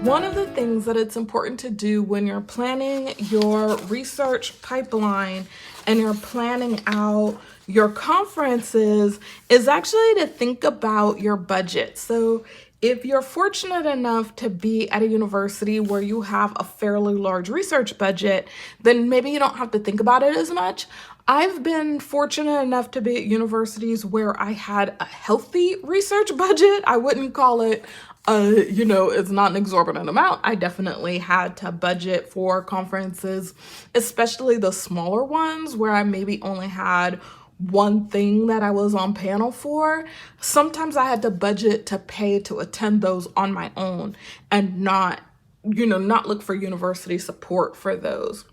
One of the things that it's important to do when you're planning your research pipeline and you're planning out your conferences is actually to think about your budget. So if you're fortunate enough to be at a university where you have a fairly large research budget, then maybe you don't have to think about it as much. I've been fortunate enough to be at universities where I had a healthy research budget. I wouldn't call it it's not an exorbitant amount. I definitely had to budget for conferences, especially the smaller ones where I maybe only had one thing that I was on panel for. Sometimes I had to budget to pay to attend those on my own and not look for university support for those.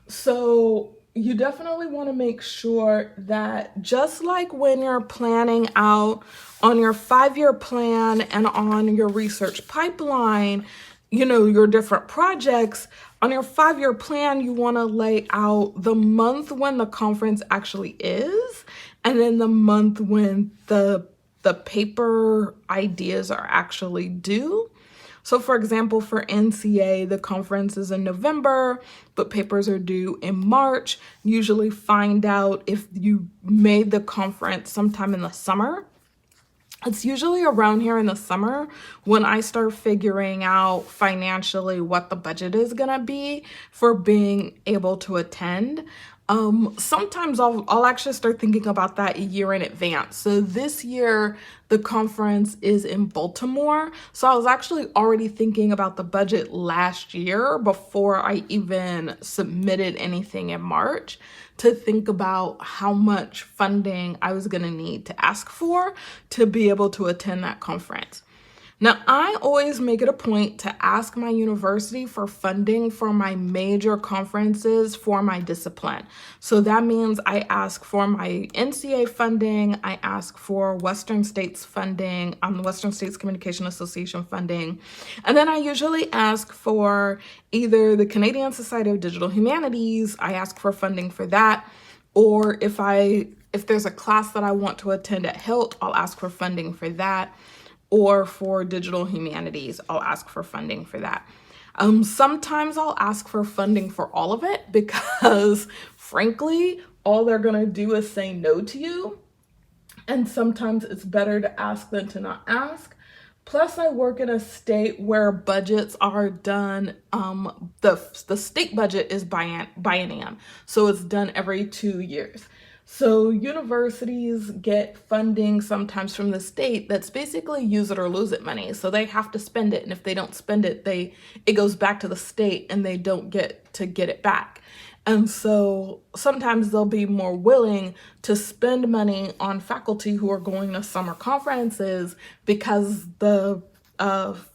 So you definitely want to make sure that just like when you're planning out on your 5-year plan and on your research pipeline, your different projects, on your 5-year plan, you want to lay out the month when the conference actually is, and then the month when the paper ideas are actually due. So for example, for NCA, the conference is in November, but papers are due in March. Usually find out if you made the conference sometime in the summer. It's usually around here in the summer when I start figuring out financially what the budget is gonna be for being able to attend. Sometimes I'll actually start thinking about that a year in advance. So this year, the conference is in Baltimore. So I was actually already thinking about the budget last year before I even submitted anything in March to think about how much funding I was gonna need to ask for to be able to attend that conference. Now, I always make it a point to ask my university for funding for my major conferences for my discipline. So that means I ask for my NCA funding, I ask for Western States funding, the Western States Communication Association funding, and then I usually ask for either the Canadian Society of Digital Humanities, I ask for funding for that, or if there's a class that I want to attend at HILT, I'll ask for funding for that. Or for digital humanities, I'll ask for funding for that. Sometimes I'll ask for funding for all of it because frankly, all they're gonna do is say no to you. And sometimes it's better to ask than to not ask. Plus, I work in a state where budgets are done, the state budget is biennium, so it's done every 2 years. So universities get funding sometimes from the state that's basically use it or lose it money. So they have to spend it. And if they don't spend it, it goes back to the state and they don't get to get it back. And so sometimes they'll be more willing to spend money on faculty who are going to summer conferences because the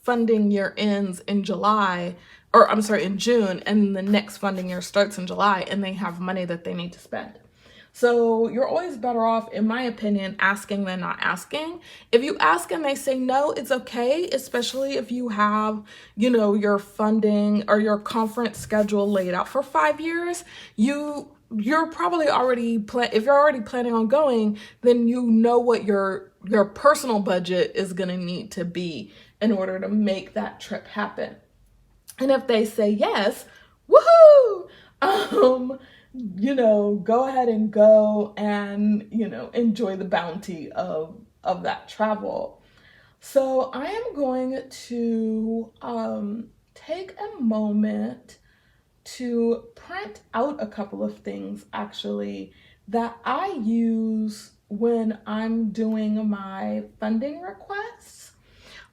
funding year ends in in June, and the next funding year starts in July, and they have money that they need to spend. So you're always better off, in my opinion, asking than not asking. If you ask and they say no, it's okay, especially if you have, your funding or your conference schedule laid out for 5 years. You're probably already if you're already planning on going, then you know what your personal budget is going to need to be in order to make that trip happen. And if they say yes, woohoo! Go ahead and go and, enjoy the bounty of that travel. So I am going to take a moment to print out a couple of things actually that I use when I'm doing my funding requests,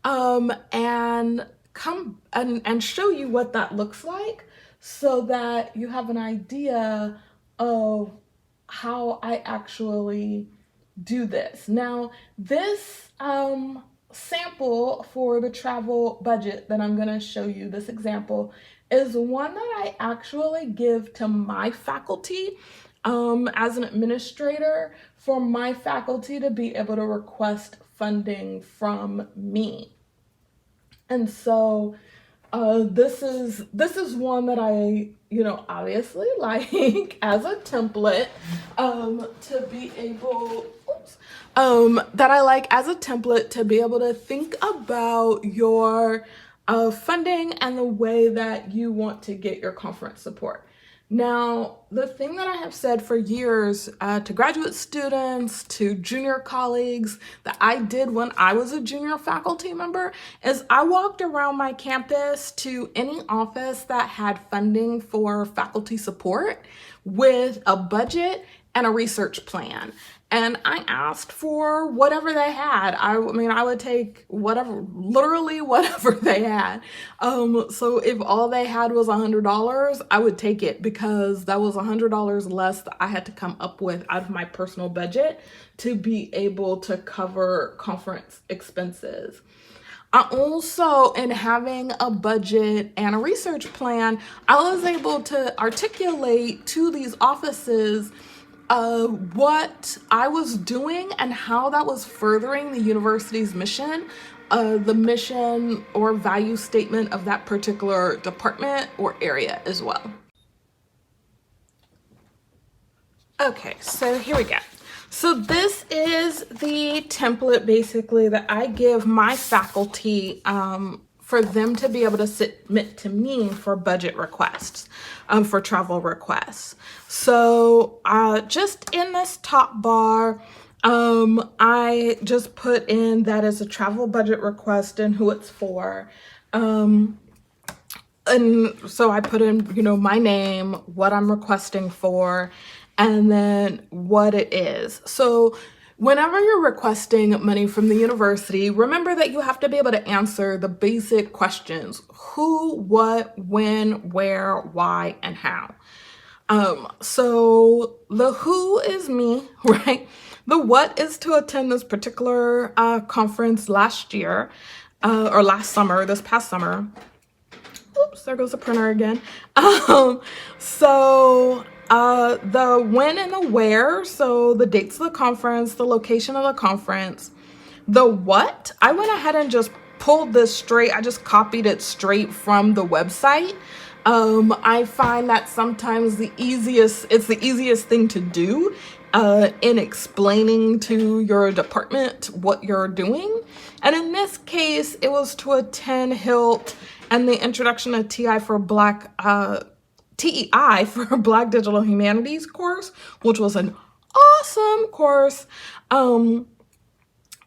and come and show you what that looks like, so that you have an idea of how I actually do this. Now, this sample for the travel budget that I'm gonna show you, this example, is one that I actually give to my faculty as an administrator, for my faculty to be able to request funding from me. And so this is one that I, obviously like as a template to be able that I like as a template to be able to think about your funding and the way that you want to get your conference support. Now, the thing that I have said for years to graduate students, to junior colleagues, that I did when I was a junior faculty member is I walked around my campus to any office that had funding for faculty support with a budget and a research plan. And I asked for whatever they had. I mean, I would take whatever, literally whatever they had. So if all they had was $100, I would take it because that was $100 less that I had to come up with out of my personal budget to be able to cover conference expenses. I also, in having a budget and a research plan, I was able to articulate to these offices what I was doing and how that was furthering the university's mission, the mission or value statement of that particular department or area as well. Okay, so here we go. So this is the template basically that I give my faculty for them to be able to submit to me for budget requests, for travel requests. So just in this top bar, I just put in that as a travel budget request and who it's for. And so I put in, my name, what I'm requesting for, and then what it is. So whenever you're requesting money from the university, remember that you have to be able to answer the basic questions: who, what, when, where, why, and how. So the who is me, right? The what is to attend this particular conference last year, or last summer, this past summer. Oops, there goes the printer again. The when and the where, so the dates of the conference, the location of the conference. The what, I went ahead and just pulled this straight. I just copied it straight from the website. I find that sometimes it's the easiest thing to do in explaining to your department what you're doing. And in this case, it was to attend HILT and the Introduction to TEI for Black Digital Humanities course, which was an awesome course.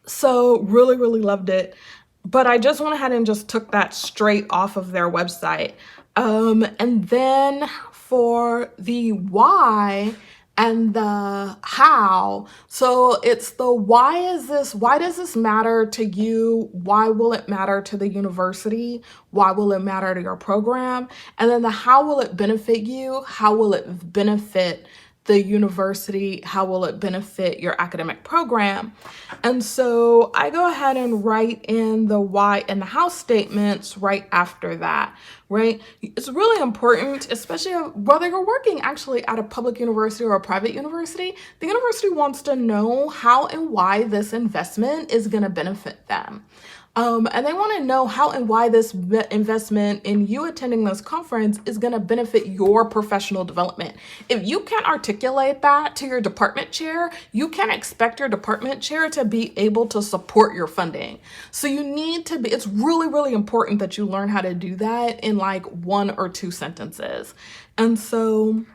So really, really loved it. But I just went ahead and just took that straight off of their website. And then for the why and the how, so it's the why does this matter to you? Why will it matter to the university? Why will it matter to your program? And then the how will it benefit you? How will it benefit the university? How will it benefit your academic program? And so I go ahead and write in the why and the how statements right after that, right? It's really important, especially whether you're working actually at a public university or a private university. The university wants to know how and why this investment is going to benefit them. And they want to know how and why this investment in you attending this conference is going to benefit your professional development. If you can't articulate that to your department chair, you can't expect your department chair to be able to support your funding. So you need to it's really, really important that you learn how to do that in like 1 or 2 sentences. And so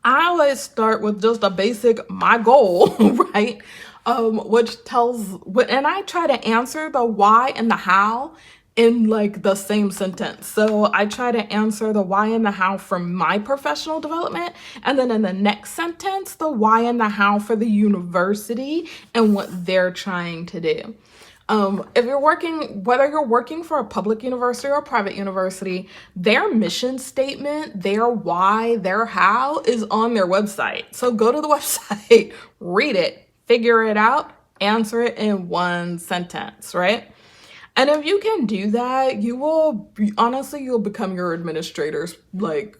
I always start with just a basic, my goal, right? Which tells, and I try to answer the why and the how in like the same sentence. So I try to answer the why and the how for my professional development. And then in the next sentence, the why and the how for the university and what they're trying to do. If you're whether you're working for a public university or a private university, their mission statement, their why, their how is on their website. So go to the website, read it, figure it out, answer it in 1 sentence, right? And if you can do that, you'll become your administrator's like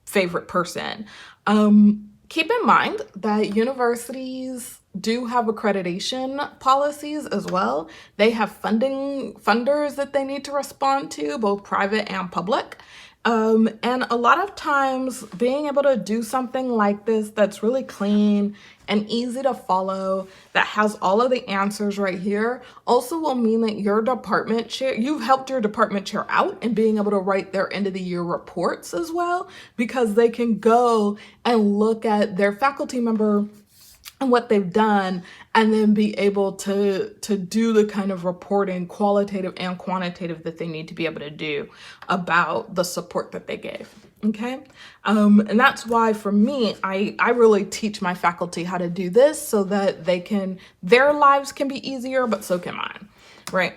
favorite person. Keep in mind that universities do have accreditation policies as well. They have funders that they need to respond to, both private and public. And a lot of times being able to do something like this that's really clean and easy to follow, that has all of the answers right here, also will mean that your department chair, you've helped your department chair out in being able to write their end of the year reports as well, because they can go and look at their faculty member and what they've done, and then be able to do the kind of reporting, qualitative and quantitative, that they need to be able to do about the support that they gave. Okay. And that's why for me, I really teach my faculty how to do this so that their lives can be easier, but so can mine. Right.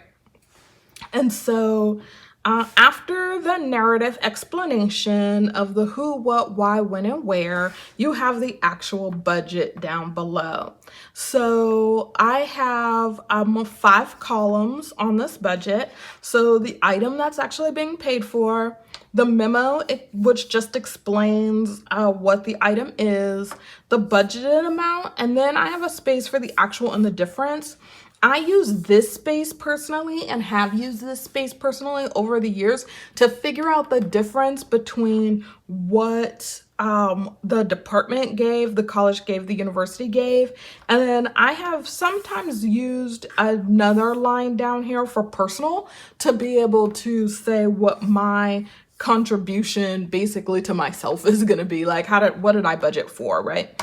And so after the narrative explanation of the who, what, why, when, and where, you have the actual budget down below. So I have 5 columns on this budget. So the item that's actually being paid for, the memo, which just explains what the item is, the budgeted amount, and then I have a space for the actual and the difference. I use this space personally, and have used this space personally over the years, to figure out the difference between what the department gave, the college gave, the university gave. And then I have sometimes used another line down here for personal to be able to say what my contribution basically to myself is going to be, like what did I budget for, right?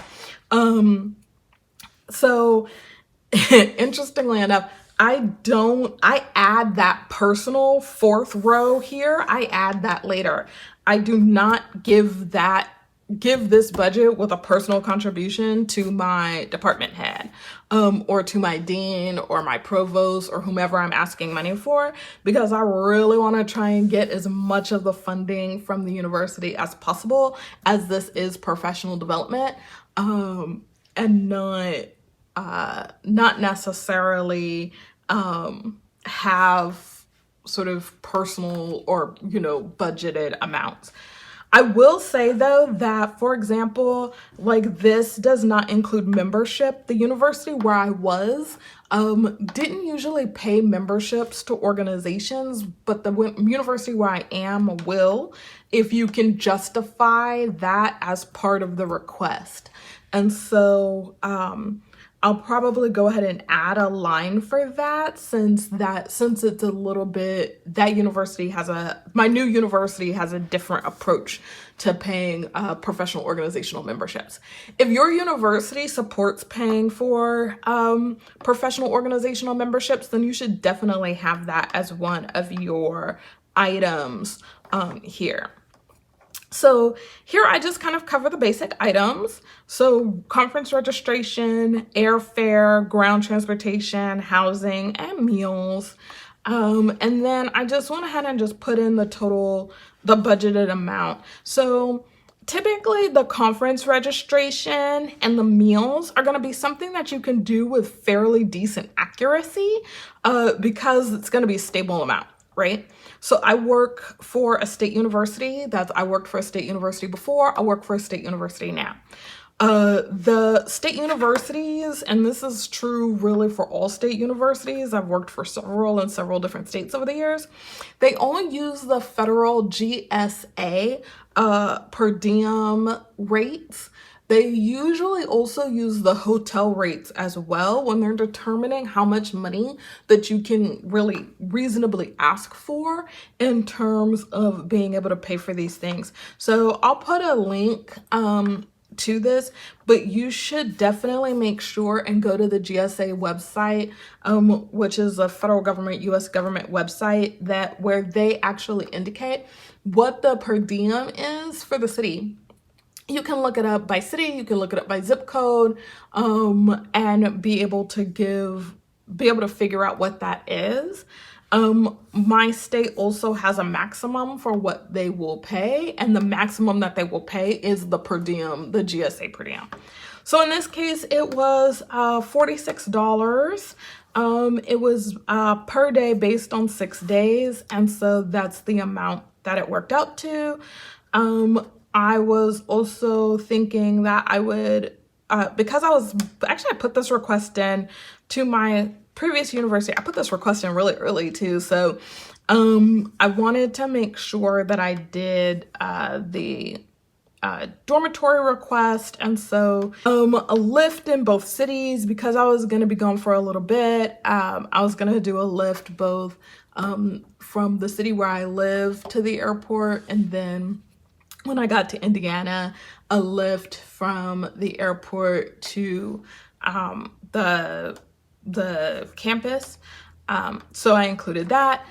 So interestingly enough, I add that personal 4th row here. I add that later. I do not give this budget with a personal contribution to my department head, or to my dean or my provost or whomever I'm asking money for, because I really want to try and get as much of the funding from the university as possible, as this is professional development, and not necessarily have sort of personal or, budgeted amounts. I will say though that, for example, like this does not include membership. The university where I was didn't usually pay memberships to organizations, but the university where I am will, if you can justify that as part of the request. And so I'll probably go ahead and add a line for that, since it's a little bit, my new university has a different approach to paying professional organizational memberships. If your university supports paying for professional organizational memberships, then you should definitely have that as one of your items here. So here I just kind of cover the basic items. So conference registration, airfare, ground transportation, housing, and meals. And then I just went ahead and just put in the budgeted amount. So typically the conference registration and the meals are going to be something that you can do with fairly decent accuracy, because it's going to be a stable amount, right? So I work for a state university. I worked for a state university before. I work for a state university now. The state universities, and this is true really for all state universities, I've worked for several in several different states over the years, they only use the federal GSA per diem rates. They usually also use the hotel rates as well when they're determining how much money that you can really reasonably ask for in terms of being able to pay for these things. So I'll put a link to this, but you should definitely make sure and go to the GSA website, which is a federal government, US government website, where they actually indicate what the per diem is for the city. You can look it up by city, you can look it up by zip code, and be able to figure out what that is. My state also has a maximum for what they will pay, and the maximum that they will pay is the per diem, the GSA per diem. So in this case, it was $46. It was per day based on 6 days, and so that's the amount that it worked out to. I was also thinking that I would, because I put this request in to my previous university, I put this request in really early too. So I wanted to make sure that I did the dormitory request, and so a lift in both cities because I was going to be gone for a little bit. I was going to do a lift both from the city where I live to the airport, and then when I got to Indiana, a lift from the airport to the campus. So I included that.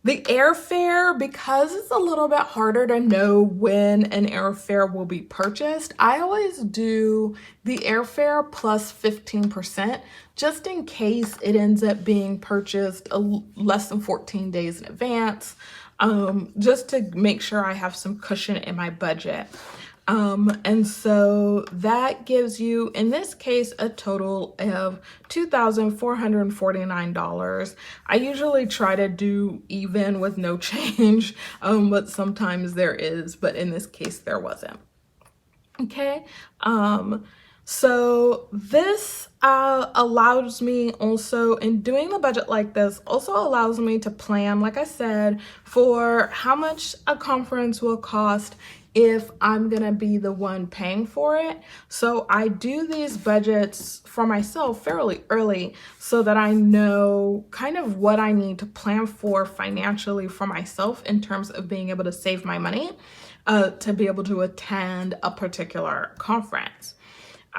The airfare, because it's a little bit harder to know when an airfare will be purchased, I always do the airfare plus 15%, just in case it ends up being purchased less than 14 days in advance, just to make sure I have some cushion in my budget. And so that gives you, in this case, a total of $2,449. I usually try to do even with no change, but sometimes there is, but in this case, there wasn't. Okay. So this allows me also, in doing the budget like this, also allows me to plan, like I said, for how much a conference will cost if I'm gonna be the one paying for it. So I do these budgets for myself fairly early so that I know kind of what I need to plan for financially for myself in terms of being able to save my money to be able to attend a particular conference.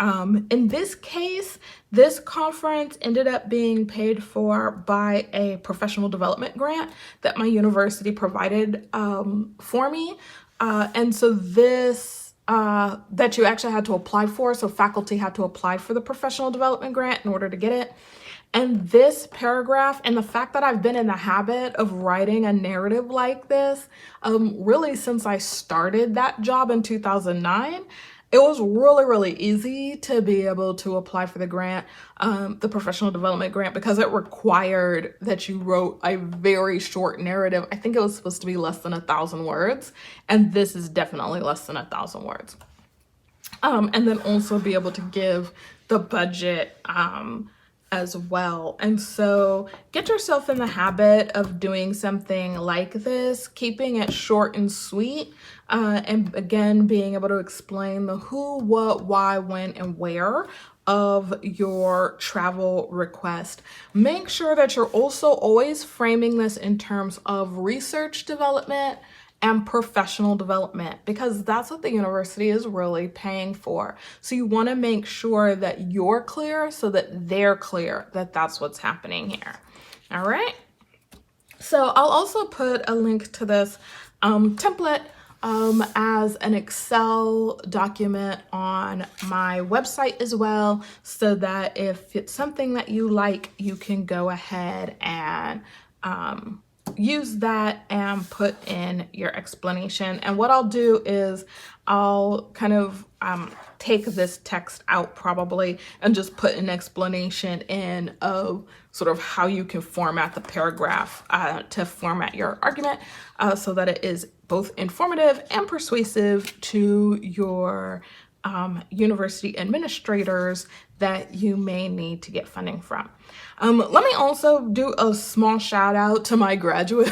In this case, this conference ended up being paid for by a professional development grant that my university provided for me. And so this, that you actually had to apply for, so faculty had to apply for the professional development grant in order to get it. And this paragraph, and the fact that I've been in the habit of writing a narrative like this, really since I started that job in 2009, it was really, really easy to be able to apply for the grant, the professional development grant, because it required that you wrote a very short narrative. I think it was supposed to be less than 1,000 words, and this is definitely less than 1,000 words. And then also be able to give the budget as well. And so get yourself in the habit of doing something like this, keeping it short and sweet, and again, being able to explain the who, what, why, when, and where of your travel request. Make sure that you're also always framing this in terms of research development and professional development, because that's what the university is really paying for. So you want to make sure that you're clear so that they're clear that that's what's happening here. All right. So I'll also put a link to this template as an Excel document on my website as well, so that if it's something that you like, you can go ahead and use that and put in your explanation. And what I'll do is I'll kind of take this text out probably and just put an explanation in of sort of how you can format the paragraph to format your argument so that it is both informative and persuasive to your university administrators that you may need to get funding from. Let me also do a small shout out to my graduate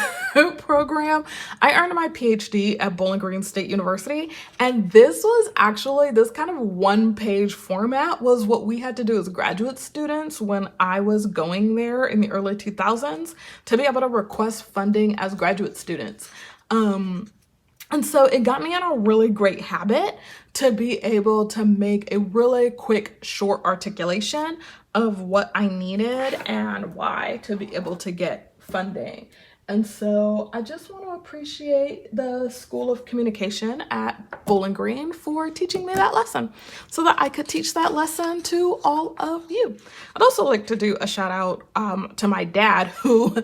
program. I earned my PhD at Bowling Green State University, and this was actually, this kind of one-page format was what we had to do as graduate students when I was going there in the early 2000s to be able to request funding as graduate students. And so it got me in a really great habit to be able to make a really quick, short articulation of what I needed and why to be able to get funding. And so I just want to appreciate the School of Communication at Bowling Green for teaching me that lesson so that I could teach that lesson to all of you. I'd also like to do a shout out to my dad, who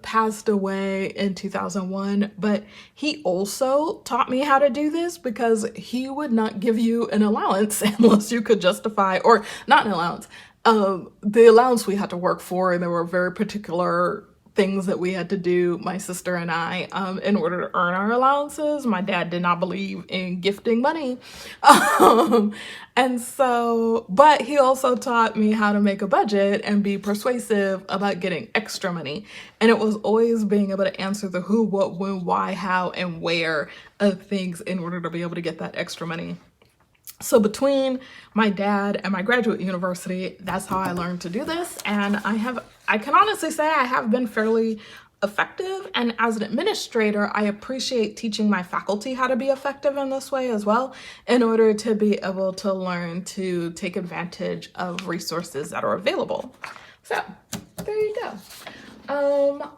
passed away in 2001, but he also taught me how to do this because he would not give you an allowance unless you could justify, or not an allowance, the allowance we had to work for, and there were very particular things that we had to do, my sister and I, in order to earn our allowances. My dad did not believe in gifting money. And so, but he also taught me how to make a budget and be persuasive about getting extra money. And it was always being able to answer the who, what, when, why, how, and where of things in order to be able to get that extra money. So between my dad and my graduate university, that's how I learned to do this. And I can honestly say I have been fairly effective. And as an administrator, I appreciate teaching my faculty how to be effective in this way as well, in order to be able to learn to take advantage of resources that are available. So there you go.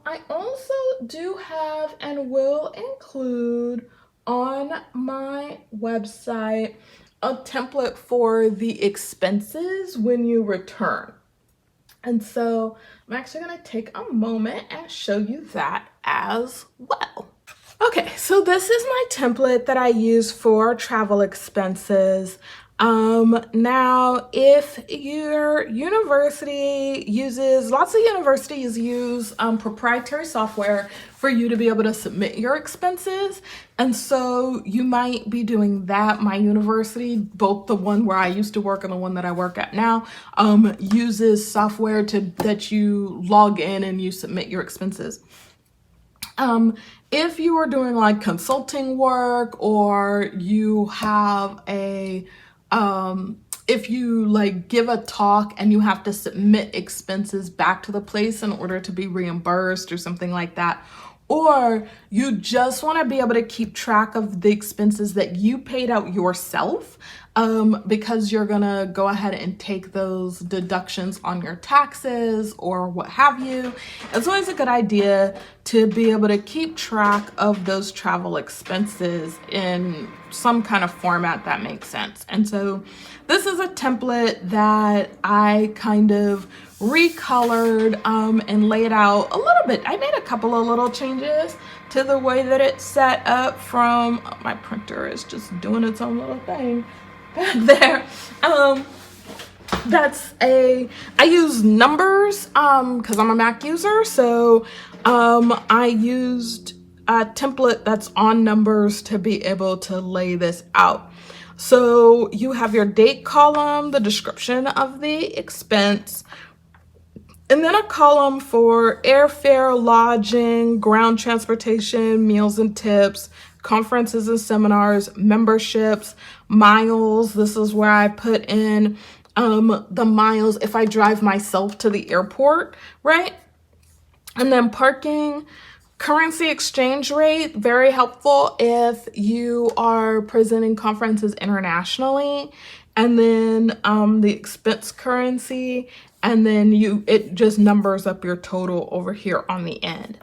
I also do have and will include on my website a template for the expenses when you return. And so I'm actually going to take a moment and show you that as well. Okay, so this is my template that I use for travel expenses. Now, if your university lots of universities use proprietary software for you to be able to submit your expenses. And so you might be doing that. My university, both the one where I used to work and the one that I work at now, uses software that you log in and you submit your expenses. If you are doing like consulting work, or you have if you like give a talk and you have to submit expenses back to the place in order to be reimbursed or something like that, or you just want to be able to keep track of the expenses that you paid out yourself, because you're gonna go ahead and take those deductions on your taxes or what have you, it's always a good idea to be able to keep track of those travel expenses in some kind of format that makes sense. And so this is a template that I kind of recolored and laid out a little bit. I made a couple of little changes to the way that it's set up from, my printer is just doing its own little thing back there. I use numbers because I'm a Mac user. So I used a template that's on numbers to be able to lay this out. So you have your date column, the description of the expense, and then a column for airfare, lodging, ground transportation, meals and tips, conferences and seminars, memberships, miles. This is where I put in the miles if I drive myself to the airport, right? And then parking, currency exchange rate, very helpful if you are presenting conferences internationally. And then the expense currency, and then it just numbers up your total over here on the end.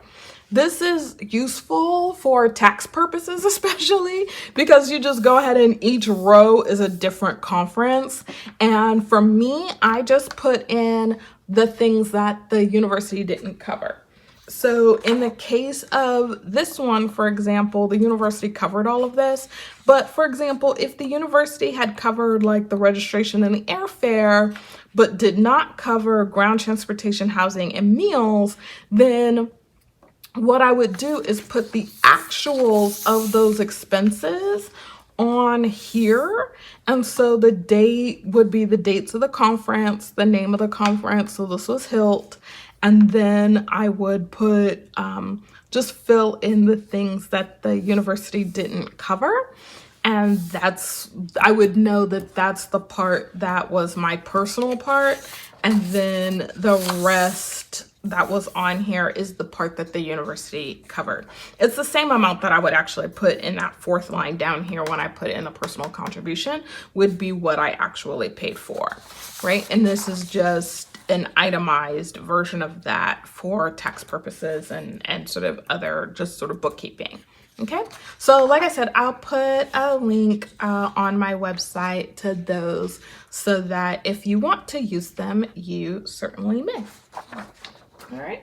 This is useful for tax purposes, especially because you just go ahead and each row is a different conference. And for me, I just put in the things that the university didn't cover. So in the case of this one, for example, the university covered all of this. But for example, if the university had covered like the registration and the airfare, but did not cover ground transportation, housing, and meals, then what I would do is put the actuals of those expenses on here. And so the date would be the dates of the conference, the name of the conference. So this was HILT. And then I would put, just fill in the things that the university didn't cover. And I would know that that's the part that was my personal part. And then the rest that was on here is the part that the university covered. It's the same amount that I would actually put in that fourth line down here when I put in the personal contribution would be what I actually paid for, right? And this is just an itemized version of that for tax purposes and sort of other just sort of bookkeeping. Okay, so like I said, I'll put a link on my website to those so that if you want to use them, you certainly may. All right.